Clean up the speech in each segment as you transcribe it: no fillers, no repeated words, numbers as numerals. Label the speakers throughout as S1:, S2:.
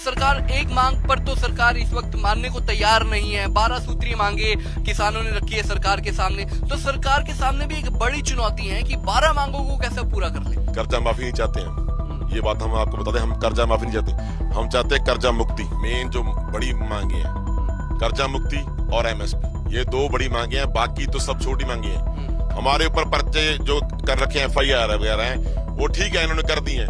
S1: सरकार एक मांग पर तो सरकार इस वक्त मानने को तैयार नहीं है। 12 सूत्रीय मांगे किसानों ने रखी है सरकार के सामने, तो सरकार के सामने भी एक बड़ी चुनौती है कि 12 मांगों को कैसे पूरा कर ले।
S2: कर्जा माफी नहीं चाहते हैं, ये बात हम आपको बता दें, हम कर्जा माफी नहीं चाहते, हम चाहते हैं कर्जा मुक्ति। मेन जो बड़ी मांगे हैं कर्जा मुक्ति और एमएसपी, ये दो बड़ी मांगे हैं, बाकी तो सब छोटी मांगे हैं। हमारे ऊपर पर्चे जो कर रखे हैं FIR वगैरह हैं वो ठीक है, इन्होंने कर दी है,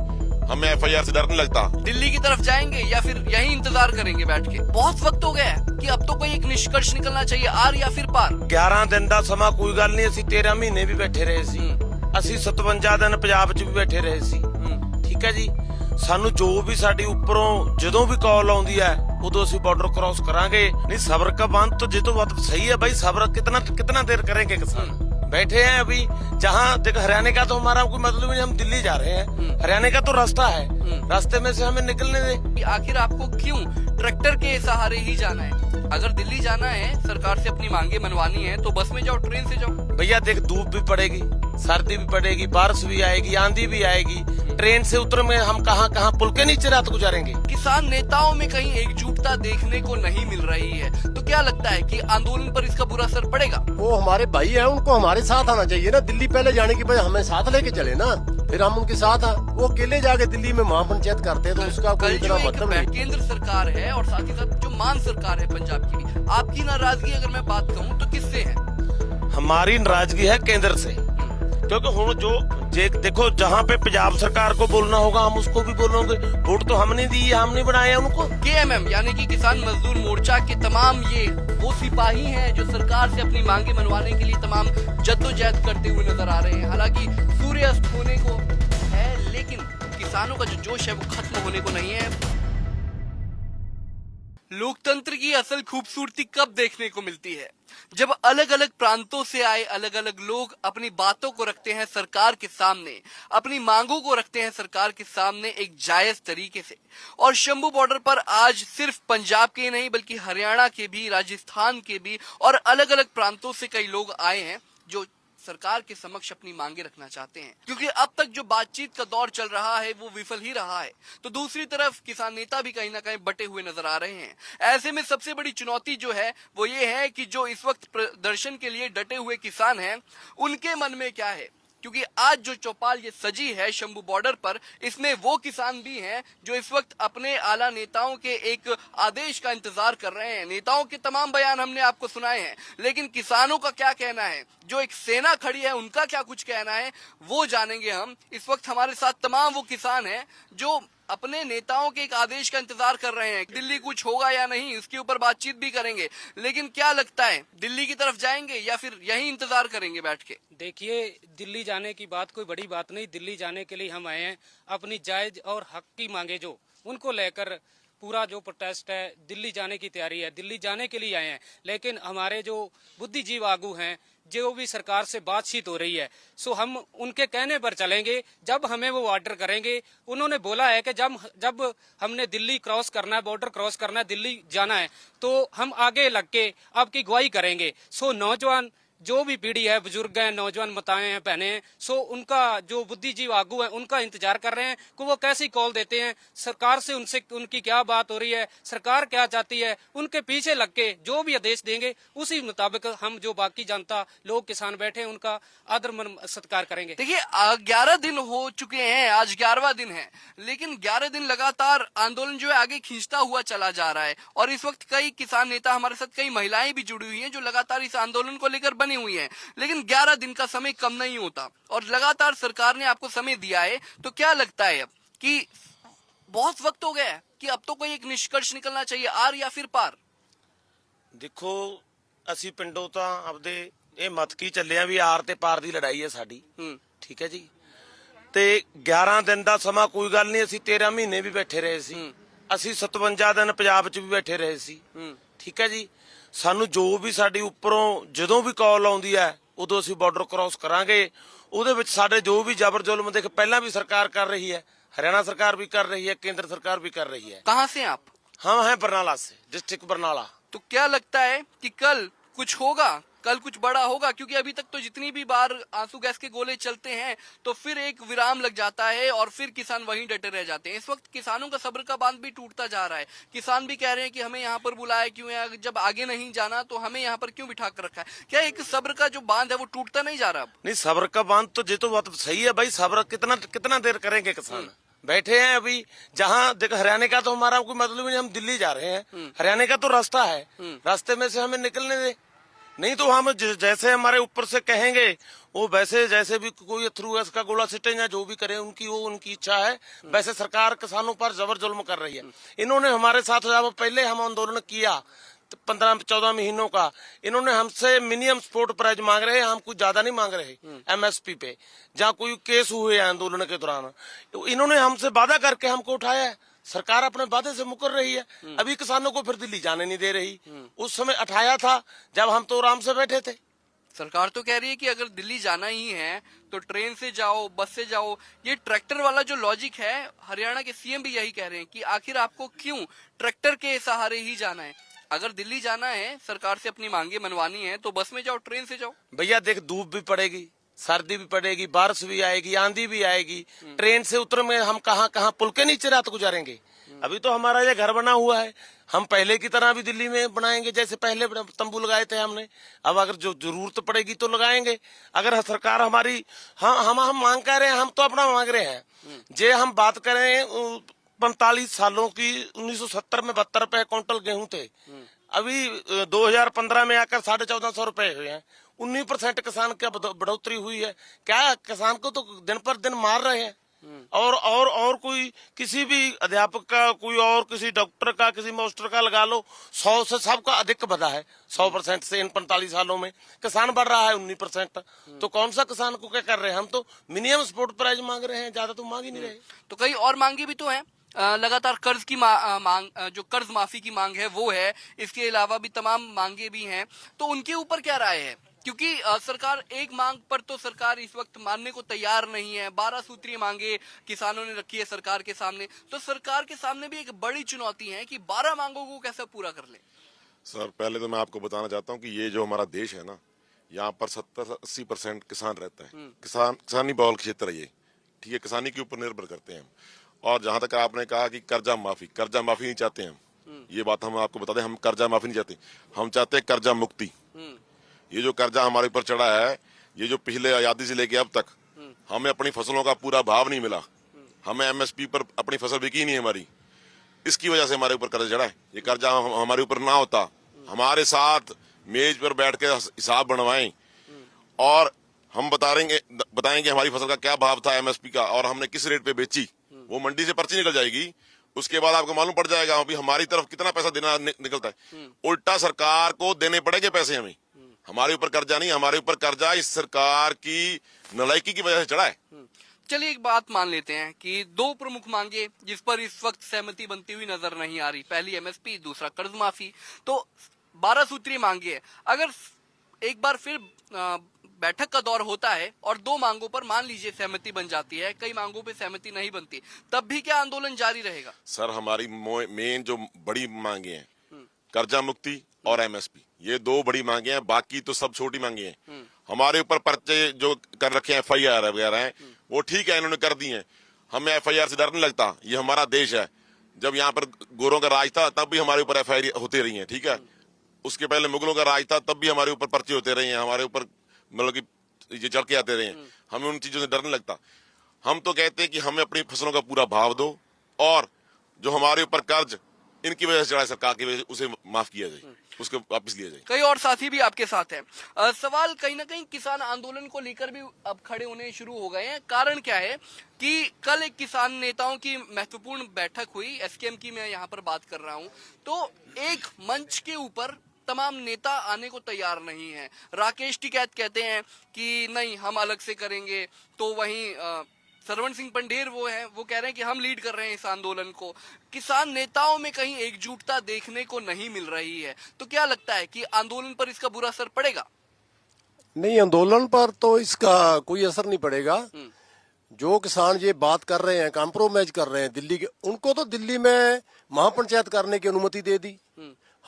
S2: हमें FIR से डर नहीं लगता।
S1: दिल्ली की तरफ जाएंगे या फिर यहीं इंतजार करेंगे बैठ के? बहुत वक्त हो गया है कि अब तो कोई एक निष्कर्ष निकलना चाहिए, आर या फिर पार।
S3: 11 दिन ਦਾ ਸਮਾਂ ਕੋਈ ਗੱਲ ਨਹੀਂ, ਅਸੀਂ 13 ਮਹੀਨੇ ਵੀ ਬੈਠੇ ਰਹੇ ਸੀ, ਅਸੀਂ 57 ਦਿਨ ਪੰਜਾਬ 'ਚ ਵੀ ਬੈਠੇ ਰਹੇ ਸੀ। ਠੀਕ ਹੈ ਜੀ, ਸਾਨੂੰ ਜੋ ਵੀ ਸਾਡੀ ਉੱਪਰੋਂ ਜਦੋਂ ਵੀ ਕਾਲ ਆਉਂਦੀ ਹੈ ਉਦੋਂ ਅਸੀਂ ਬਾਰਡਰ ਕ੍ਰਾਸ ਕਰਾਂਗੇ। नहीं सब्र का बांध तो ये तो बात सही है भाई, सब्र कितना देर करेंगे किसान। बैठे हैं अभी, जहाँ देखो हरियाणा का तो हमारा कोई मतलब नहीं, हम दिल्ली जा रहे हैं, हरियाणा का तो रास्ता है, रास्ते में से हमें निकलने दे।
S1: आखिर आपको क्यों ट्रैक्टर के सहारे ही जाना है? अगर दिल्ली जाना है, सरकार से अपनी मांगे मनवानी है तो बस में जाओ, ट्रेन से जाओ।
S3: भैया देख, धूप भी पड़ेगी, सर्दी भी पड़ेगी, बारिश भी आएगी, आंधी भी आएगी, ट्रेन से उतर में हम कहाँ पुल के नीचे रात गुजारेंगे।
S1: किसान नेताओं में कहीं एकजुटता देखने को नहीं मिल रही है, तो क्या लगता है कि आंदोलन पर इसका बुरा असर पड़ेगा?
S4: वो हमारे भाई हैं, उनको हमारे साथ आना चाहिए ना। दिल्ली पहले जाने की बजाय हमें साथ लेके चले ना, फिर हम उनके साथ हैं। वो अकेले जाके दिल्ली में महापंचायत करते हैं तो उसका कोई इतना मतलब नहीं।
S1: केंद्र सरकार है और साथ ही साथ जो मान सरकार है पंजाब की भी, आपकी नाराजगी अगर मैं बात कहूँ तो किससे है?
S3: हमारी नाराजगी है केंद्र से, क्योंकि हम जो देखो जहाँ पे पंजाब सरकार को बोलना होगा हम उसको भी बोलोगे। वोट तो हमने दी है, हमने बनाया उनको।
S1: KMM यानी कि किसान मजदूर मोर्चा के तमाम ये वो सिपाही हैं जो सरकार से अपनी मांगे मनवाने के लिए तमाम जद्दोजहद करते हुए नजर आ रहे हैं। हालांकि सूर्य अस्त होने को है, लेकिन किसानों का जो जोश है वो खत्म होने को नहीं है। लोकतंत्र की असल खूबसूरती कब देखने को मिलती है? जब अलग अलग प्रांतों से आए अलग अलग लोग अपनी बातों को रखते हैं सरकार के सामने, अपनी मांगों को रखते हैं सरकार के सामने एक जायज तरीके से। और शंभू बॉर्डर पर आज सिर्फ पंजाब के नहीं बल्कि हरियाणा के भी, राजस्थान के भी और अलग अलग प्रांतों से कई लोग आए हैं जो सरकार के समक्ष अपनी मांगे रखना चाहते हैं, क्योंकि अब तक जो बातचीत का दौर चल रहा है वो विफल ही रहा है। तो दूसरी तरफ किसान नेता भी कहीं ना कहीं बटे हुए नजर आ रहे हैं। ऐसे में सबसे बड़ी चुनौती जो है वो ये है कि जो इस वक्त प्रदर्शन के लिए डटे हुए किसान हैं उनके मन में क्या है, क्योंकि आज जो चौपाल ये सजी है शंभू बॉर्डर पर, इसमें वो किसान भी हैं जो इस वक्त अपने आला नेताओं के एक आदेश का इंतजार कर रहे हैं। नेताओं के तमाम बयान हमने आपको सुनाए हैं, लेकिन किसानों का क्या कहना है, जो एक सेना खड़ी है उनका क्या कुछ कहना है, वो जानेंगे हम। इस वक्त हमारे साथ तमाम वो किसान हैं जो अपने नेताओं के एक आदेश का इंतजार कर रहे हैं। दिल्ली कुछ होगा या नहीं इसके ऊपर बातचीत भी करेंगे, लेकिन क्या लगता है दिल्ली की तरफ जाएंगे या फिर यहीं इंतजार करेंगे बैठ के?
S5: देखिए, दिल्ली जाने की बात कोई बड़ी बात नहीं। दिल्ली जाने के लिए हम आए हैं, अपनी जायज और हक की मांगे जो उनको लेकर पूरा जो प्रोटेस्ट है, दिल्ली जाने की तैयारी है, दिल्ली जाने के लिए आए हैं। लेकिन हमारे जो बुद्धिजीवी आगू हैं, जो भी सरकार से बातचीत हो रही है, सो हम उनके कहने पर चलेंगे जब हमें वो ऑर्डर करेंगे। उन्होंने बोला है कि जब हमने दिल्ली क्रॉस करना है, बॉर्डर क्रॉस करना है, दिल्ली जाना है, तो हम आगे लग के आपकी अगुवाई करेंगे। सो नौजवान जो भी पीढ़ी है, बुजुर्ग हैं, नौजवान माताएं हैं, बहनें हैं, सो उनका जो बुद्धिजीवी आगू है उनका इंतजार कर रहे हैं कि वो कैसी कॉल देते हैं, सरकार से उनसे उनकी क्या बात हो रही है, सरकार क्या चाहती है, उनके पीछे लग के जो भी आदेश देंगे उसी मुताबिक हम जो बाकी जनता लोग किसान बैठे हैं उनका आदर सत्कार करेंगे।
S1: देखिए, 11 दिन हो चुके हैं, आज 11वां दिन है, लेकिन 11 दिन लगातार आंदोलन जो है आगे खींचता हुआ चला जा रहा है। और इस वक्त कई किसान नेता, हमारे साथ कई महिलाएं भी जुड़ी हुई हैं जो लगातार इस आंदोलन को लेकर बनी हुई है। लेकिन 11 दिन का समय कम नहीं होता और लगातार सरकार ने आपको समय दिया है, तो क्या लगता है अब कि बहुत वक्त हो गया है कि अब तो कोई एक निष्कर्ष निकलना चाहिए, आर या फिर पार?
S3: ਦੇਖੋ, ਅਸੀਂ ਪਿੰਡੋਂ ਤਾਂ ਆਪਦੇ ਇਹ ਮਤ ਕੀ ਚੱਲਿਆ ਵੀ ਆਰ ਤੇ ਪਾਰ ਦੀ ਲੜਾਈ ਹੈ ਸਾਡੀ। ਠੀਕ ਹੈ ਜੀ, ਤੇ 11 ਦਿਨ ਦਾ ਸਮਾਂ ਕੋਈ ਗੱਲ ਨਹੀਂ, ਅਸੀਂ 13 ਮਹੀਨੇ ਵੀ ਬੈਠੇ ਰਹੇ ਸੀ, ਅਸੀਂ 57 ਦਿਨ ਪੰਜਾਬ 'ਚ ਵੀ ਬੈਠੇ ਰਹੇ ਸੀ। ਠੀਕ ਹੈ ਜੀ, ਸਾਨੂੰ ਜੋ ਵੀ ਸਾਡੀ ਉੱਪਰੋਂ ਜਦੋਂ ਵੀ ਕਾਲ ਆਉਂਦੀ ਹੈ ਉਦੋਂ ਅਸੀਂ ਬਾਰਡਰ ਕ੍ਰਾਸ ਕਰਾਂਗੇ। ਉਹਦੇ ਵਿੱਚ ਸਾਡੇ ਜੋ ਵੀ ਜ਼ਬਰ ਜ਼ੁਲਮ ਦੇਖ ਪਹਿਲਾਂ ਵੀ ਸਰਕਾਰ ਕਰ ਰਹੀ है, हरियाणा सरकार भी कर रही है, केंद्र सरकार भी कर रही है।
S1: कहाँ से आप?
S3: हम हैं बरनाला से, डिस्ट्रिक्ट बरनाला।
S1: तो क्या लगता है कि कल कुछ होगा कल कुछ बड़ा होगा? क्योंकि अभी तक तो जितनी भी बार आंसू गैस के गोले चलते हैं तो फिर एक विराम लग जाता है और फिर किसान वहीं डटे रह जाते हैं। इस वक्त किसानों का सब्र का बांध भी टूटता जा रहा है। किसान भी कह रहे हैं कि हमें यहाँ पर बुलाया क्यों है, जब आगे नहीं जाना तो हमें यहाँ पर क्यों बिठा कर रखा है? क्या एक सब्र का जो बांध है वो टूटता नहीं जा रहा अब?
S3: नहीं, सब्र का बांध तो ये तो बात सही है भाई। सब्र कितना कितना देर करेंगे किसान? बैठे हैं अभी। जहाँ देखो हरियाणा का तो हमारा कोई मतलब नहीं, हम दिल्ली जा रहे हैं, हरियाणा का तो रास्ता है, रास्ते में से हमें निकलने दे। नहीं तो हम जैसे हमारे ऊपर से कहेंगे वो वैसे, जैसे भी कोई थ्रू गैस का गोला सिटे या जो भी करे उनकी वो उनकी इच्छा है। वैसे सरकार किसानों पर जबर जुल्म कर रही है। इन्होंने हमारे साथ जब पहले हम आंदोलन किया 15-14 महीनों का, इन्होंने हमसे मिनिमम सपोर्ट प्राइस मांग रहे हैं, हम कुछ ज्यादा नहीं मांग रहे एमएसपी पे। जहाँ कोई केस हुए हैं आंदोलन के दौरान, तो इन्होंने हमसे वादा करके हमको उठाया है। सरकार अपने वादे से मुकर रही है। अभी किसानों को फिर दिल्ली जाने नहीं दे रही। उस समय उठाया था जब हम तो आराम से बैठे थे।
S1: सरकार तो कह रही है कि अगर दिल्ली जाना ही है तो ट्रेन से जाओ, बस से जाओ। ये ट्रैक्टर वाला जो लॉजिक है, हरियाणा के सीएम भी यही कह रहे हैं कि आखिर आपको क्यों ट्रैक्टर के सहारे ही जाना है? अगर दिल्ली जाना है, सरकार से अपनी मांगे मनवानी है तो बस में जाओ, ट्रेन से जाओ।
S3: भैया देख, धूप भी पड़ेगी, सर्दी भी पड़ेगी, बारिश भी आएगी, आंधी भी आएगी। ट्रेन से उतर में हम कहाँ कहाँ पुल के नीचे रात गुजारेंगे? अभी तो हमारा ये घर बना हुआ है, हम पहले की तरह भी दिल्ली में बनाएंगे जैसे पहले तंबू लगाए थे हमने। अब अगर जो जरूरत पड़ेगी तो लगाएंगे। अगर सरकार हमारी हम मांग कर रहे हैं, हम तो अपना मांग रहे हैं। जे हम बात करें 45 सालों की, 1970 में 72 रुपए क्विंटल गेहूं थे, अभी 2015 में आकर 1450 रुपए हुए हैं। 19% किसान क्या बढ़ोतरी हुई है? क्या किसान को तो दिन पर दिन मार रहे हैं। और कोई किसी भी अध्यापक का, कोई और किसी डॉक्टर का, किसी मास्टर का लगा लो, 100 से सबका अधिक बढ़ा है। 100% से इन 45 सालों में किसान बढ़ रहा है 19%। तो कौन सा किसान को क्या कर रहे हैं? हम तो मिनिमम सपोर्ट प्राइस मांग रहे हैं, ज्यादा तो मांग ही नहीं रहे।
S1: तो कई और मांगे भी तो हैं। लगातार कर्ज की मांग, जो कर्ज माफी की मांग है वो है। इसके अलावा भी तमाम मांगे भी हैं। तो उनके ऊपर क्या राय है? क्योंकि सरकार एक मांग पर तो सरकार इस वक्त मानने को तैयार नहीं है। 12 सूत्रीय मांगे किसानों ने रखी है सरकार के सामने। तो सरकार के सामने भी एक बड़ी चुनौती है कि 12 मांगों को कैसे पूरा कर ले।
S2: सर पहले तो मैं आपको बताना चाहता हूँ कि ये जो हमारा देश है ना, यहाँ पर 70-80% किसान रहता है। किसानी बहुल क्षेत्र है ये, ठीक है। किसानी के ऊपर निर्भर करते हैं हम। और जहां तक आपने कहा कि कर्जा माफी नहीं चाहते हम, ये बात हम आपको बता दें, हम कर्जा माफी नहीं चाहते, हम चाहते हैं कर्जा मुक्ति। ये जो कर्जा हमारे ऊपर चढ़ा है, ये जो पिछले आजादी से लेके अब तक हमें अपनी फसलों का पूरा भाव नहीं मिला, हमें एमएसपी पर अपनी फसल बिकी नहीं हमारी, इसकी वजह से हमारे ऊपर कर्जा चढ़ा है। ये कर्जा हमारे ऊपर ना होता, हमारे साथ मेज पर बैठ के हिसाब बनवाएं और हम बताएंगे हमारी फसल का क्या भाव था एमएसपी का और हमने किस रेट पे बेची, वो मंडी से पर्ची निकल जाएगी। उसके बाद आपको मालूम पड़ जाएगा अभी हमारी तरफ कितना पैसा देना निकलता है। उल्टा सरकार को देने पड़ेंगे पैसे हमें। हमारे ऊपर कर्जा नहीं, हमारे ऊपर कर्जा इस सरकार की नालायकी की वजह से चढ़ा है।
S1: चलिए एक बात मान लेते हैं कि 2 प्रमुख मांगे जिस पर इस वक्त सहमति बनती हुई नजर नहीं आ रही, पहली एमएसपी, दूसरा कर्ज माफी। तो 12 सूत्रीय मांगे है। अगर एक बार फिर बैठक का दौर होता है और 2 मांगों पर मान लीजिए सहमति बन जाती है, कई मांगों पे सहमति नहीं बनती, तब भी क्या आंदोलन जारी रहेगा?
S2: सर हमारी मेन जो बड़ी मांगे हैं, कर्जा मुक्ति और एमएसपी, ये 2 बड़ी मांगे हैं। बाकी तो सब छोटी मांगे हैं। हमारे ऊपर पर्चे जो कर रखे हैं, FIR वगैरह हैं, वो ठीक है, इन्होंने कर दी है। हमें FIR से डर नहीं लगता, ये हमारा देश है। जब यहाँ पर गोरों का राज था तब भी हमारे ऊपर FIR होते रही है, ठीक है। उसके पहले मुगलों का राज था तब भी हमारे ऊपर पर्चे होते रहे हैं, हमारे ऊपर मतलब कि ये चढ़ के आते रहे हैं। हमें उन चीजों से डर नहीं लगता। हम तो कहते हैं कि हमें अपनी फसलों का पूरा भाव दो और जो हमारे ऊपर कर्ज इनकी वजह से चढ़ा है सरकार की वजह से, उसे माफ किया जाए, उसको वापस लिया जाए।
S1: कई और साथी भी आपके साथ हैं। सवाल कहीं ना कहीं किसान आंदोलन को लेकर भी अब खड़े होने शुरू हो गए हैं। कारण क्या है कि कल एक किसान नेताओं की महत्वपूर्ण बैठक हुई, एसकेएम की मैं यहाँ पर बात कर रहा हूँ। तो एक मंच के ऊपर तमाम नेता आने को तैयार नहीं है। राकेश टिकैत कहते हैं कि नहीं हम अलग से करेंगे, तो वहीं सरवण सिंह पंडेर वो कह रहे हैं कि हम लीड कर रहे हैं इस आंदोलन को। किसान नेताओं में कहीं एकजुटता देखने को नहीं मिल रही है। तो क्या लगता है कि आंदोलन पर इसका बुरा असर पड़ेगा?
S4: नहीं, आंदोलन पर तो इसका कोई असर नहीं पड़ेगा। जो किसान ये बात कर रहे हैं, कॉम्प्रोमाइज कर रहे हैं दिल्ली के, उनको तो दिल्ली में महापंचायत करने की अनुमति दे दी,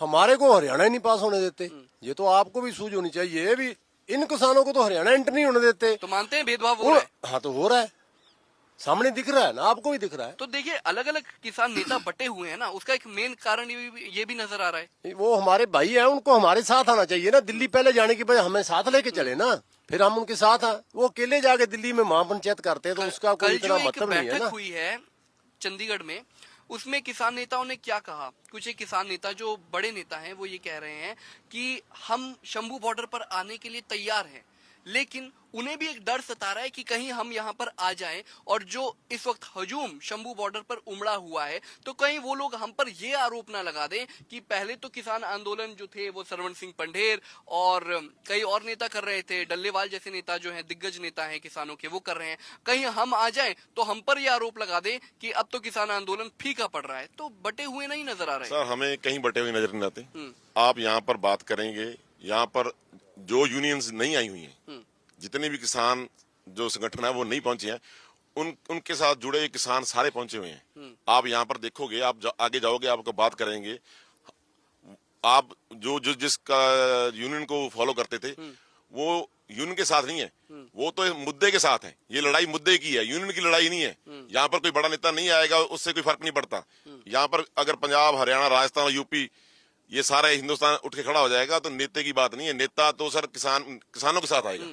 S4: हमारे को हरियाणा ही नहीं पास होने देते। ये तो आपको भी सूझ होनी चाहिए। ये भी इन किसानों को तो हरियाणा एंटर नहीं होने देते।
S1: तो मानते हैं भेदभाव हो रहा है?
S4: हाँ तो हो रहा है, सामने दिख रहा है ना, आपको भी दिख रहा है।
S1: तो देखिए अलग अलग किसान नेता बटे हुए हैं ना, उसका एक मेन कारण ये भी नजर आ रहा है।
S4: वो हमारे भाई हैं, उनको हमारे साथ आना चाहिए ना। दिल्ली पहले जाने की बजाय हमें साथ लेके चले ना, फिर हम उनके साथ हैं। वो अकेले जाके दिल्ली में महापंचायत करते हैं तो उसका कोई
S1: कल
S4: इतना
S1: जो एक
S4: मतलब नहीं है
S1: बैठक
S4: ना।
S1: हुई है चंडीगढ़ में, उसमें किसान नेताओं ने क्या कहा? कुछ एक किसान नेता जो बड़े नेता हैं वो ये कह रहे हैं कि हम शंभू बॉर्डर पर आने के लिए तैयार हैं, लेकिन उन्हें भी एक डर सता रहा है कि कहीं हम यहाँ पर आ जाएं और जो इस वक्त हजूम शंभू बॉर्डर पर उमड़ा हुआ है तो कहीं वो लोग हम पर ये आरोप ना लगा दें कि पहले तो किसान आंदोलन जो थे वो सरवण सिंह पंढेर और कई और नेता कर रहे थे, डल्लेवाल जैसे नेता जो हैं दिग्गज नेता हैं किसानों के, वो कर रहे हैं। कहीं हम आ जाएं तो हम पर यह आरोप लगा दें कि अब तो किसान आंदोलन फीका पड़ रहा है। तो बटे हुए नहीं नजर आ रहे।
S2: सर हमें कहीं बटे हुए नजर नहीं आते। आप यहाँ पर बात करेंगे, यहाँ पर जो यूनियंस नहीं आई हुई हैं, जितने भी किसान जो संगठन है वो नहीं पहुंचे हैं, उनके साथ जुड़े किसान सारे पहुंचे हुए हैं। आप यहाँ पर देखोगे, आप आगे जाओगे, आपको बात करेंगे, आप जो जिसका यूनियन को फॉलो करते थे वो यूनियन के साथ नहीं है, वो तो मुद्दे के साथ है। ये लड़ाई मुद्दे की है, यूनियन की लड़ाई नहीं है। यहाँ पर कोई बड़ा नेता नहीं आएगा, उससे कोई फर्क नहीं पड़ता। यहाँ पर अगर पंजाब, हरियाणा, राजस्थान, यूपी ये सारा हिंदुस्तान उठ के खड़ा हो जाएगा तो नेता की बात नहीं है। नेता तो सर किसानों के साथ आएगा,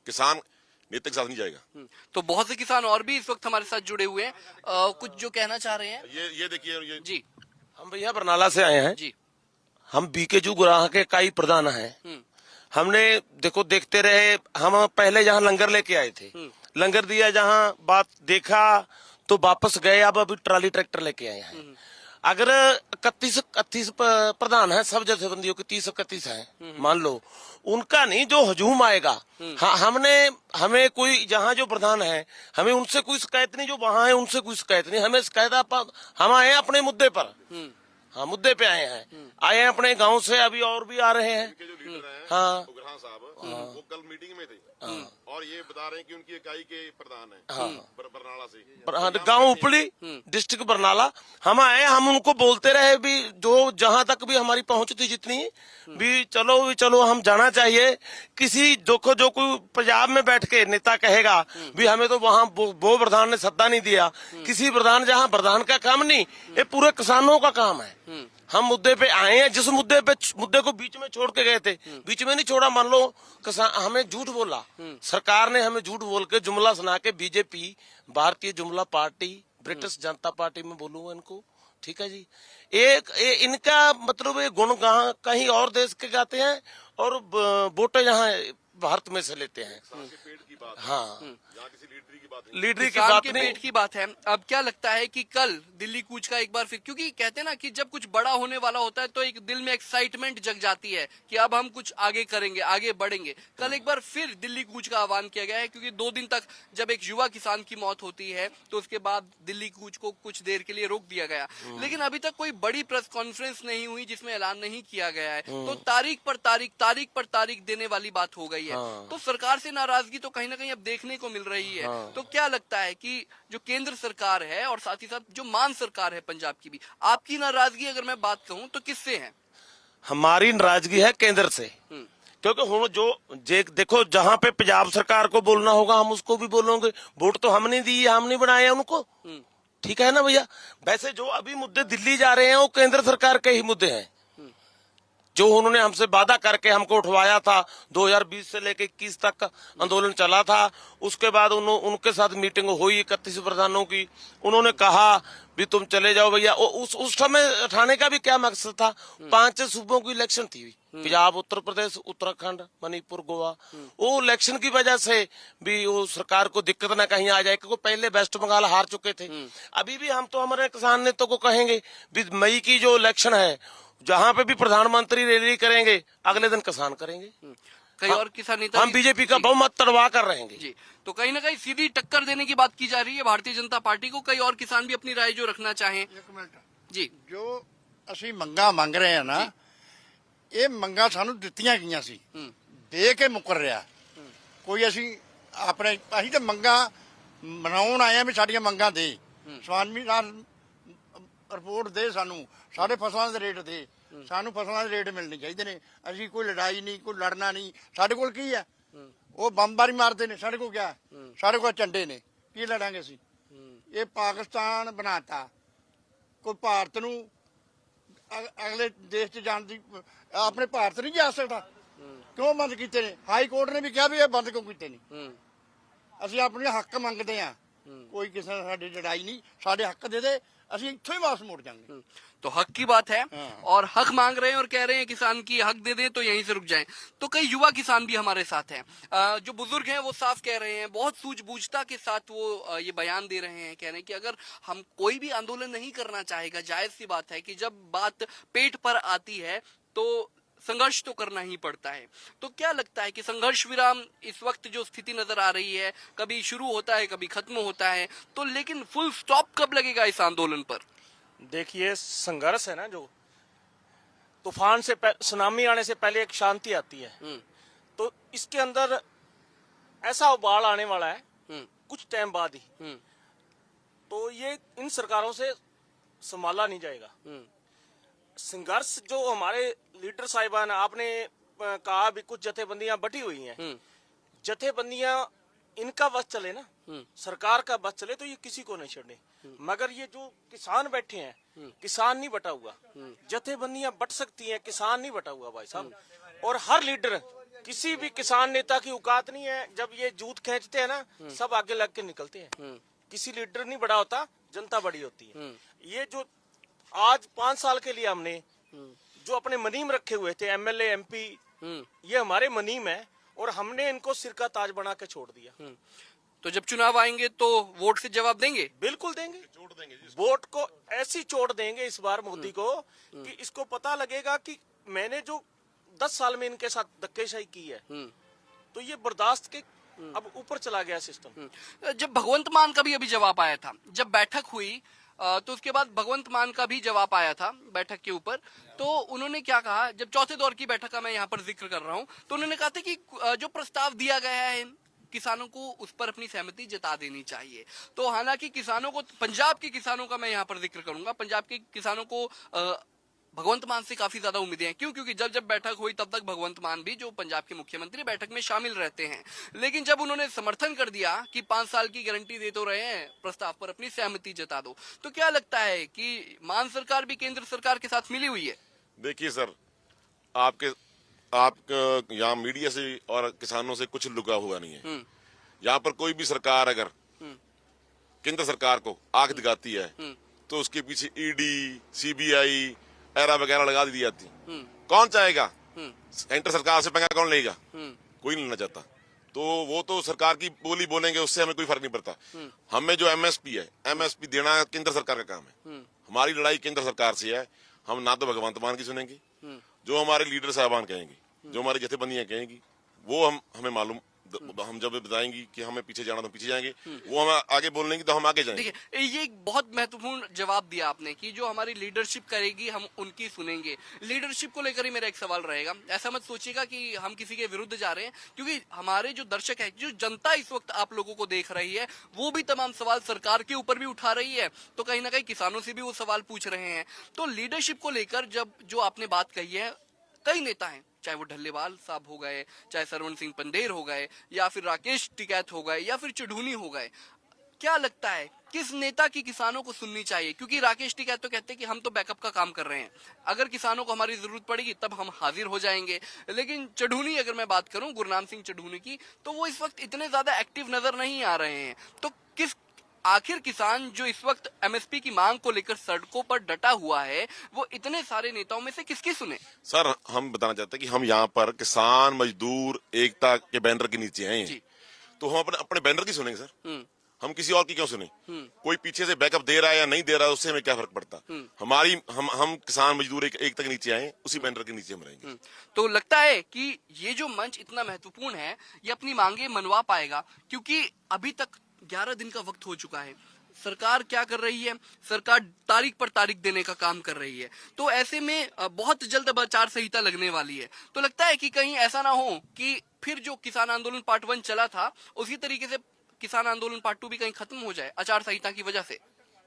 S2: किसान नेता के साथ नहीं जाएगा।
S1: तो बहुत से किसान और भी इस वक्त हमारे साथ जुड़े हुए हैं, कुछ जो कहना चाह रहे हैं।
S2: ये देखिए, ये
S1: जी
S3: हम भैया बरनाला से आए हैं
S1: जी।
S3: हम बीकेजू गुराह के इकाई प्रधान हैं। हमने देखो देखते रहे, हम पहले जहाँ लंगर लेके आए थे, लंगर दिया, जहाँ बात देखा तो वापस गए। अब अभी ट्राली ट्रैक्टर लेके आए हैं। अगर 31 प्रधान है, सब जथेबंदियों के 30-31 हैं, मान लो उनका नहीं जो हजूम आएगा। हाँ, हमें कोई जहाँ जो प्रधान है हमें उनसे कोई शिकायत नहीं, जो वहाँ है उनसे कोई शिकायत नहीं। हमें शिकायत हम आए हैं अपने मुद्दे पर। हाँ, मुद्दे पे आए हैं अपने गांव से, अभी और भी आ रहे हैं।
S2: के जो लीडर हैं,
S3: हाँ।
S2: उग्रहां साहब, वो कल मीटिंग में थे और ये बता रहे हैं कि उनकी इकाई के प्रधान हैं बरनाला से,
S3: गांव उपली, डिस्ट्रिक्ट बरनाला। हम आए, हम उनको बोलते रहे भी, जो जहां तक भी हमारी पहुंच थी जितनी भी, चलो हम जाना चाहिए। किसी जो कोई पंजाब में बैठ के नेता कहेगा भी हमें तो वहाँ वो प्रधान ने सत्ता नहीं दिया, किसी प्रधान, जहाँ प्रधान का काम नहीं, ये पूरे किसानों का काम है। हम मुद्दे पे आए हैं, जिस मुद्दे को बीच में छोड़ के गए थे, बीच में नहीं छोड़ा। मान लो किसान हमें झूठ बोला, सरकार ने हमें झूठ बोल के जुमला सुना के, बीजेपी भारतीय जुमला पार्टी, ब्रिटिश जनता पार्टी में बोलूंगा इनको, ठीक है जी। इनका मतलब ये गुण कहीं और देश के गाते हैं और वोटें यहाँ भारत में से लेते हैं। हाँ, लीडरी की
S1: किसान
S3: बात
S1: के
S3: नहीं।
S1: पेट की बात है। अब क्या लगता है कि कल दिल्ली कूच का एक बार फिर, क्योंकि कहते हैं ना कि जब कुछ बड़ा होने वाला होता है तो एक दिल में एक्साइटमेंट जग जाती है कि अब हम कुछ आगे करेंगे, आगे बढ़ेंगे। कल एक बार फिर दिल्ली कूच का आह्वान किया गया है, क्योंकि 2 दिन तक जब एक युवा किसान की मौत होती है तो उसके बाद दिल्ली कूच को कुछ देर के लिए रोक दिया गया, लेकिन अभी तक कोई बड़ी प्रेस कॉन्फ्रेंस नहीं हुई जिसमें ऐलान नहीं किया गया है। तो तारीख पर तारीख देने वाली बात हो गई है। तो सरकार से नाराजगी तो कहीं ना कहीं अब देखने को मिल रही है। तो क्या लगता है कि जो केंद्र सरकार है और साथ ही साथ जो मान सरकार है पंजाब की भी, आपकी नाराजगी अगर मैं बात कहूं तो किससे है?
S3: हमारी नाराजगी है केंद्र से, क्योंकि हम देखो, जहाँ पे पंजाब सरकार को बोलना होगा हम उसको भी बोलोगे। वोट तो हम नहीं दिए, हम नहीं बनाए हैं उनको, ठीक है ना भैया। वैसे जो अभी मुद्दे दिल्ली जा रहे हैं वो केंद्र सरकार के ही मुद्दे हैं, जो उन्होंने हमसे वादा करके हमको उठवाया था। 2020 से लेकर 21 तक आंदोलन चला था। उसके बाद उनके साथ मीटिंग हुई 31 प्रधानों की। उन्होंने कहा भी तुम चले जाओ भैया। उस समय उठाने का भी क्या मकसद था? 5 सूबों की इलेक्शन थी, पंजाब, उत्तर प्रदेश, उत्तराखंड, मणिपुर, गोवा। वो इलेक्शन की वजह से भी वो सरकार को दिक्कत न कहीं आ जाए, क्योंकि पहले वेस्ट बंगाल हार चुके थे। अभी भी हम तो हमारे किसान नेताओं को कहेंगे भी मई की जो इलेक्शन है, जहाँ पे भी प्रधानमंत्री रैली करेंगे अगले दिन किसान करेंगे।
S1: कई और किसान नेता,
S3: हम बीजेपी का बहुमत तड़वा कर रहेंगे
S1: जी। तो कहीं ना कहीं सीधी टक्कर देने की बात की जा रही है भारतीय जनता पार्टी को। कई और किसान भी अपनी राय जो रखना चाहें। जी,
S6: जो ਅਸੀਂ ਮੰਗਾਂ ਮੰਗ ਰਹੇ ਆ ਨਾ, ਇਹ ਮੰਗਾਂ ਸਾਨੂੰ ਦਿੱਤੀਆਂ ਗਈਆਂ ਸੀ, ਦੇ ਕੇ ਮੁੱਕਰ ਰਿਹਾ ਕੋਈ। ਅਸੀਂ ਤਾਂ ਮੰਗਾਂ ਮਨਾਉਣ ਆਏ ਆ ਵੀ ਸਾਡੀਆਂ ਮੰਗਾਂ ਦੇ ਸਵਾਮੀ ਨਾਲ ਰਿਪੋਰਟ ਦੇ ਸਾਨੂੰ, ਸਾਡੇ ਫਸਲਾਂ ਦੇ ਰੇਟ ਦੇ, ਸਾਨੂੰ ਫਸਲਾਂ ਦੇ ਰੇਟ ਮਿਲਣੇ ਚਾਹੀਦੇ ਨੇ। ਅਸੀਂ ਕੋਈ ਲੜਾਈ ਨਹੀਂ, ਕੋਈ ਲੜਨਾ ਨਹੀਂ। ਸਾਡੇ ਕੋਲ ਕੀ ਹੈ? ਉਹ ਬੰਬਾਰੀ ਮਾਰਦੇ ਨੇ, ਸਾਡੇ ਕੋਲ ਕਿਆ? ਸਾਡੇ ਕੋਲ ਝੰਡੇ ਨੇ, ਕੀ ਲੜਾਂਗੇ ਅਸੀਂ? ਇਹ ਪਾਕਿਸਤਾਨ ਬਣਾਤਾ, ਕੋਈ ਭਾਰਤ ਨੂੰ ਅਗਲੇ ਦੇਸ਼ 'ਚ ਜਾਣ ਦੀ, ਆਪਣੇ ਭਾਰਤ ਨਹੀਂ ਜਾ ਸਕਦਾ। ਕਿਉਂ ਬੰਦ ਕੀਤੇ ਨੇ? ਹਾਈ ਕੋਰਟ ਨੇ ਵੀ ਕਿਹਾ ਵੀ ਇਹ ਬੰਦ ਕਿਉਂ ਕੀਤੇ ਨੇ? ਅਸੀਂ ਆਪਣੇ ਹੱਕ ਮੰਗਦੇ ਆ, ਕੋਈ ਕਿਸੇ ਨਾਲ ਸਾਡੀ लड़ाई नहीं, साढ़े हक दे दे, ਅਸੀਂ ਇੱਥੋਂ ਹੀ वापस मुड़ जाएंगे।
S1: तो हक की बात है और हक मांग रहे हैं और कह रहे हैं किसान की हक दे दें तो यहीं से रुक जाएं। तो कई युवा किसान भी हमारे साथ हैं, जो बुजुर्ग हैं वो साफ कह रहे हैं, बहुत सूझबूझता के साथ वो ये बयान दे रहे हैं, कह रहे हैं कि अगर हम कोई भी आंदोलन नहीं करना चाहेगा, जायज सी बात है कि जब बात पेट पर आती है तो संघर्ष तो करना ही पड़ता है। तो क्या लगता है कि संघर्ष विराम इस वक्त जो स्थिति नजर आ रही है, कभी शुरू होता है कभी खत्म होता है, तो लेकिन फुल स्टॉप कब लगेगा इस आंदोलन पर?
S7: देखिए, संघर्ष है ना, जो तूफान से सुनामी आने से पहले एक शांति आती है, तो इसके अंदर ऐसा उबाल आने वाला है कुछ टाइम बाद ही, तो ये इन सरकारों से संभाला नहीं जाएगा। संघर्ष जो हमारे लीडर साहिबान, आपने कहा भी कुछ जथेबंदियां बटी हुई हैं, जथेबंदियां इनका बस चले ना, सरकार का बस चले तो ये किसी को नहीं छोड़े, मगर ये जो किसान बैठे हैं, किसान नहीं बटा हुआ। जथेबंदियां बट सकती हैं, किसान नहीं बटा हुआ भाई साहब। और हर लीडर, किसी भी किसान नेता की औकात नहीं है, जब ये जूत खींचते हैं ना, सब आगे लग के निकलते हैं। किसी लीडर नहीं बड़ा होता, जनता बड़ी होती है। ये जो आज 5 साल के लिए हमने जो अपने मनीम रखे हुए थे, एमएलए एमपी, ये हमारे मनीम है और हमने इनको सिर का ताज बना के छोड़ दिया।
S1: तो जब चुनाव आएंगे तो वोट से जवाब देंगे?
S7: बिल्कुल देंगे, वोट को ऐसी चोट देंगे इस बार मोदी को कि इसको पता लगेगा कि मैंने जो 10 साल में इनके साथ धक्केशाही की है, तो ये बर्दाश्त के अब ऊपर चला गया सिस्टम।
S1: जब भगवंत मान का भी अभी जवाब आया था, जब बैठक हुई तो उसके बाद भगवंत मान का भी जवाब आया था बैठक के ऊपर, तो उन्होंने क्या कहा, जब चौथे दौर की बैठक का मैं यहाँ पर जिक्र कर रहा हूँ, तो उन्होंने कहा था कि जो प्रस्ताव दिया गया है किसानों को उस पर अपनी सहमति जता देनी चाहिए। तो हालांकि किसानों को, पंजाब के किसानों का मैं यहाँ पर जिक्र करूंगा, पंजाब के किसानों को भगवंत मान से काफी ज्यादा उम्मीदें हैं। क्यों? क्योंकि जब बैठक हुई तब तक भगवंत मान भी, जो पंजाब के मुख्यमंत्री, बैठक में शामिल रहते हैं। लेकिन जब उन्होंने समर्थन कर दिया कि 5 साल की गारंटी दे तो रहे हैं, प्रस्ताव पर अपनी सहमति जता दो, तो क्या लगता है कि मान सरकार भी केंद्र सरकार के साथ मिली हुई है?
S2: देखिए सर, आप यहाँ मीडिया से और किसानों से कुछ लुका हुआ नहीं है। यहाँ पर कोई भी सरकार अगर केंद्र सरकार को आंख दिखाती है तो उसके पीछे ईडी, सीबीआई, एरा वगैरह लगा दी जाती। कौन चाहेगा? सेंटर सरकार से पंगा कौन लेगा? कोई नहीं लेना चाहता। तो वो तो सरकार की बोली बोलेंगे, उससे हमें कोई फर्क नहीं पड़ता। हमें जो एमएसपी है, एमएसपी देना केंद्र सरकार का काम है। हमारी लड़ाई केंद्र सरकार से है। हम ना तो भगवंत मान की सुनेंगे, जो हमारे लीडर साहबान कहेंगे, जो हमारी जथेबंदियां कहेंगी, वो हमें मालूम, हम जब बताएंगी कि हमें पीछे जाना तो पीछे जाएंगे, वो हमें आगे बोलेंगे तो हम आगे जाएंगे।
S1: देखिए, ये एक बहुत महत्वपूर्ण जवाब दिया आपने कि जो हमारी लीडरशिप करेगी हम उनकी सुनेंगे। लीडरशिप को लेकर ही मेरा एक सवाल रहेगा, ऐसा मत सोचिएगा कि हम किसी के विरुद्ध जा रहे हैं, क्योंकि हमारे जो दर्शक है, जो जनता इस वक्त आप लोगों को देख रही है, वो भी तमाम सवाल सरकार के ऊपर भी उठा रही है, तो कहीं ना कहीं किसानों से भी वो सवाल पूछ रहे हैं। तो लीडरशिप को लेकर जब जो आपने बात कही है, कई नेता हैं, चाहे वो ढल्लेवाल साहब हो गए, चाहे सरवण सिंह पंडेर हो गए, या फिर राकेश टिकैत हो गए, या फिर चढ़ूनी हो गए, क्या लगता है किस नेता की किसानों को सुननी चाहिए? क्योंकि राकेश टिकैत तो कहते हैं कि हम तो बैकअप का काम कर रहे हैं, अगर किसानों को हमारी जरूरत पड़ेगी तब हम हाजिर हो जाएंगे। लेकिन चढ़ूनी, अगर मैं बात करूं गुरनाम सिंह चढ़ूनी की, तो वो इस वक्त इतने ज्यादा एक्टिव नजर नहीं आ रहे हैं। तो आखिर किसान जो इस वक्त एमएसपी की मांग को लेकर सड़कों पर डटा हुआ है, वो इतने सारे नेताओं में से किसकी सुने?
S2: सर, हम बताना चाहते हैं कि हम यहाँ पर किसान मजदूर एकता के बैनर के नीचे हैं, तो हम अपने बैनर की सुनेंगे सर। हम किसी और की क्यों सुने? कोई पीछे से बैकअप दे रहा है या नहीं दे रहा है, उससे हमें क्या फर्क पड़ता? हम किसान मजदूर एकता के नीचे आए, उसी बैनर के नीचे हम रहेंगे।
S1: तो लगता है कि ये जो मंच इतना महत्वपूर्ण है, ये अपनी मांगे मनवा पाएगा, क्योंकि अभी तक 11 दिन का वक्त हो चुका है। सरकार क्या कर रही है? सरकार तारीख पर तारीख देने का काम कर रही है। तो ऐसे में बहुत जल्द अब आचार संहिता लगने वाली है। तो लगता है कि कहीं ऐसा ना हो कि फिर जो किसान आंदोलन पार्ट 1 चला था, उसी तरीके से किसान आंदोलन पार्ट 2 भी कहीं खत्म हो जाए आचार संहिता की वजह से।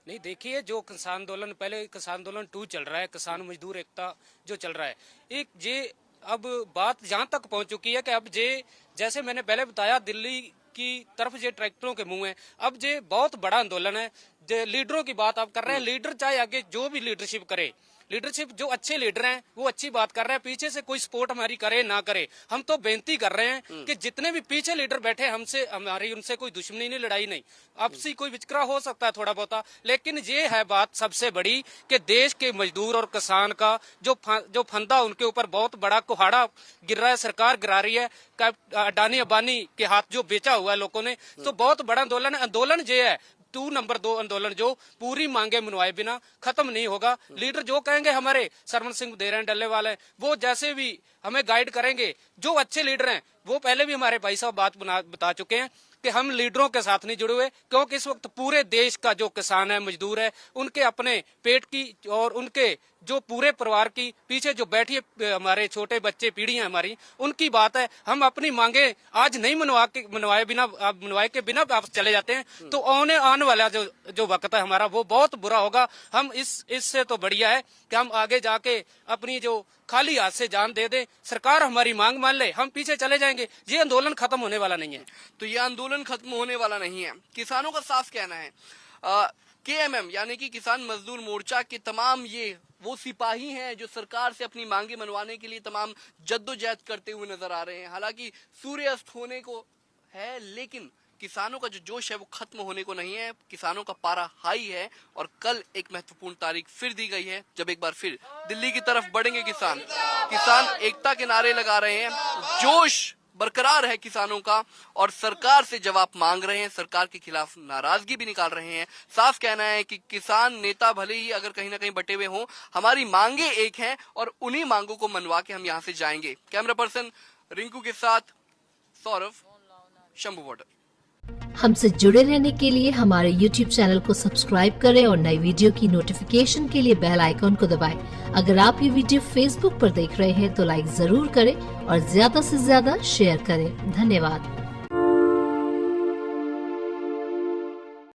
S5: नहीं, देखिए जो किसान आंदोलन, पहले किसान आंदोलन 2 चल रहा है, किसान मजदूर एकता जो चल रहा है, एक जे अब बात जहां तक पहुंच चुकी है कि अब जे जैसे मैंने पहले बताया दिल्ली की तरफ जे ट्रैक्टरों के मुंह है, अब जे बहुत बड़ा आंदोलन है। जे लीडरों की बात आप कर रहे हैं, लीडर चाहे आगे जो भी लीडरशिप करे, लीडरशिप जो अच्छे लीडर हैं वो अच्छी बात कर रहे हैं, पीछे से कोई सपोर्ट हमारी करे ना करे, हम तो बेनती कर रहे हैं कि जितने भी पीछे लीडर बैठे हमसे, हमारी उनसे कोई दुश्मनी नहीं, लड़ाई नहीं, आपसी कोई विचकरा हो सकता है थोड़ा बहुत, लेकिन ये है बात सबसे बड़ी कि देश के मजदूर और किसान का जो फंदा उनके ऊपर बहुत बड़ा कुहाड़ा गिर रहा है, सरकार गिरा रही है, अडानी अंबानी के हाथ जो बेचा हुआ है लोगों ने, तो बहुत बड़ा आंदोलन है। आंदोलन ये है 2 नंबर 2 आंदोलन जो पूरी मांगे मनवाए बिना खत्म नहीं होगा। लीडर जो कहेंगे, हमारे सरमन सिंह दे रहे हैं डल्ले वाले, वो जैसे भी हमें गाइड करेंगे, जो अच्छे लीडर हैं वो पहले भी हमारे भाई साहब बात बता चुके हैं कि हम लीडरों के साथ नहीं जुड़े हुए, क्योंकि इस वक्त पूरे देश का जो किसान है, मजदूर है, उनके अपने पेट की और उनके जो पूरे परिवार की पीछे जो बैठी है, हमारे छोटे बच्चे, पीढ़ियां हमारी, उनकी बात है। हम अपनी मांगे आज नहीं मनवाए के बिना आप चले जाते हैं तो आने वाला जो वक्त है हमारा वो बहुत बुरा होगा। हम इससे तो बढ़िया है कि हम आगे जाके अपनी जो खाली हाथ से जान दे दे, सरकार हमारी मांग मान ले, हम पीछे चले जाएंगे। ये आंदोलन खत्म होने वाला नहीं है।
S1: तो ये आंदोलन खत्म होने वाला नहीं है, किसानों का साफ कहना है। KMM यानी कि किसान मजदूर मोर्चा के तमाम ये वो सिपाही हैं जो सरकार से अपनी मांगे मनवाने के लिए तमाम जद्दोजहद करते हुए नजर आ रहे हैं। हालांकि सूर्य अस्त होने को है, लेकिन किसानों का जो जोश है वो खत्म होने को नहीं है। किसानों का पारा हाई है और कल एक महत्वपूर्ण तारीख फिर दी गई है जब एक बार फिर दिल्ली की तरफ बढ़ेंगे किसान एकता के नारे लगा रहे हैं, जोश बरकरार है किसानों का और सरकार से जवाब मांग रहे हैं, सरकार के खिलाफ नाराजगी भी निकाल रहे हैं। साफ कहना है कि किसान नेता भले ही अगर कहीं ना कहीं बटे हुए हों, हमारी मांगे एक हैं और उन्हीं मांगों को मनवा के हम यहाँ से जाएंगे। कैमरा पर्सन रिंकू के साथ सौरभ, शंभू बॉर्डर।
S8: हमसे जुड़े रहने के लिए हमारे YouTube चैनल को सब्सक्राइब करें और नई वीडियो की नोटिफिकेशन के लिए बेल आइकॉन को दबाएं। अगर आप ये वीडियो Facebook पर देख रहे हैं तो लाइक जरूर करें और ज्यादा से ज्यादा शेयर करें। धन्यवाद।